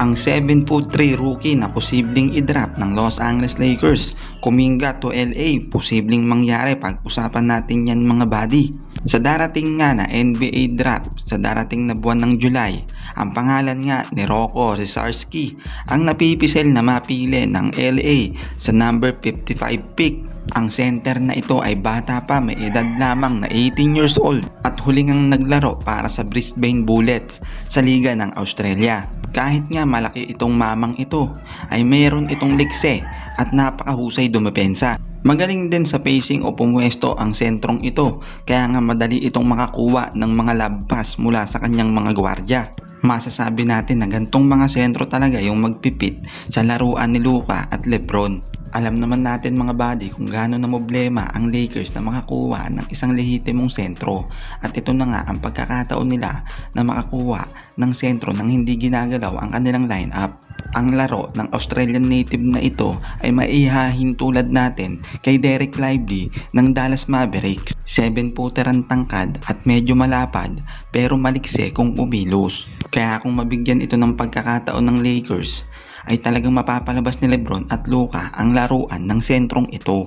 ang 7'3" rookie na posibleng i-drop ng Los Angeles Lakers, Kuminga to LA, posibleng mangyari, pag-usapan natin yan mga buddy. Sa darating nga na NBA draft sa darating na buwan ng July, ang pangalan nga ni Rocco Cesarski ang napipisil na mapili ng LA sa number 55 pick. Ang center na ito ay bata pa, may edad lamang na 18 years old at huling ang naglaro para sa Brisbane Bullets sa Liga ng Australia. Kahit nga malaki itong mamang ito, ay mayroon itong likse at napakahusay dumepensa. Magaling din sa pacing o pumwesto ang sentrong ito, kaya nga madali itong makakuha ng mga lob pass mula sa kanyang mga gwardya. Masasabi natin na gantong mga sentro talaga yung magpipit sa laruan ni Luka at Lebron. Alam naman natin mga buddy kung gaano na problema ang Lakers na makakuha ng isang lehitimong sentro, at ito na nga ang pagkakataon nila na makakuha ng sentro nang hindi ginagalaw ang kanilang lineup. Ang laro ng Australian native na ito ay maihahin tulad natin kay Dereck Lively ng Dallas Mavericks. 7-footer ang tangkad at medyo malapad pero malikse kung umilos. Kaya kung mabigyan ito ng pagkakataon ng Lakers, ay talagang mapapalabas ni Lebron at Luka ang laruan ng sentrong ito.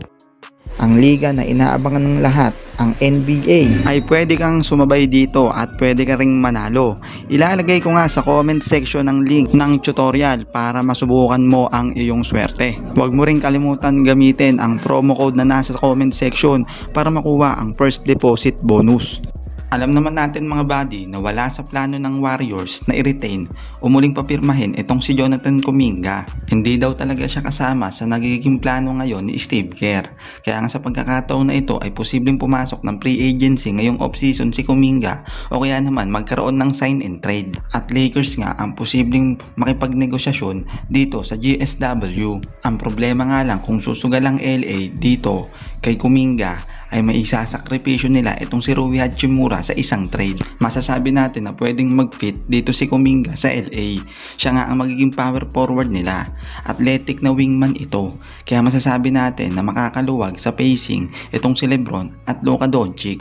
Ang liga na inaabangan ng lahat, ang NBA, ay pwede kang sumabay dito at pwede ka ring manalo. Ilalagay ko nga sa comment section ng link ng tutorial para masubukan mo ang iyong swerte. Huwag mo ring kalimutan gamitin ang promo code na nasa comment section para makuha ang first deposit bonus. Alam naman natin mga buddy na wala sa plano ng Warriors na i-retain o muling papirmahin itong si Jonathan Kuminga. Hindi daw talaga siya kasama sa nagiging plano ngayon ni Steve Kerr. Kaya nga sa pagkakataon na ito ay posibleng pumasok ng free agency ngayong offseason si Kuminga, o kaya naman magkaroon ng sign and trade. At Lakers nga ang posibleng makipagnegosasyon dito sa GSW. Ang problema nga lang kung susugal ang LA dito kay Kuminga, ay maisasakripisyo nila itong si Rui Hachimura sa isang trade. Masasabi natin na pwedeng mag-fit dito si Kuminga sa LA. Siya nga ang magiging power forward nila. Athletic na wingman ito. Kaya masasabi natin na makakaluwag sa pacing itong si Lebron at Luka Doncic.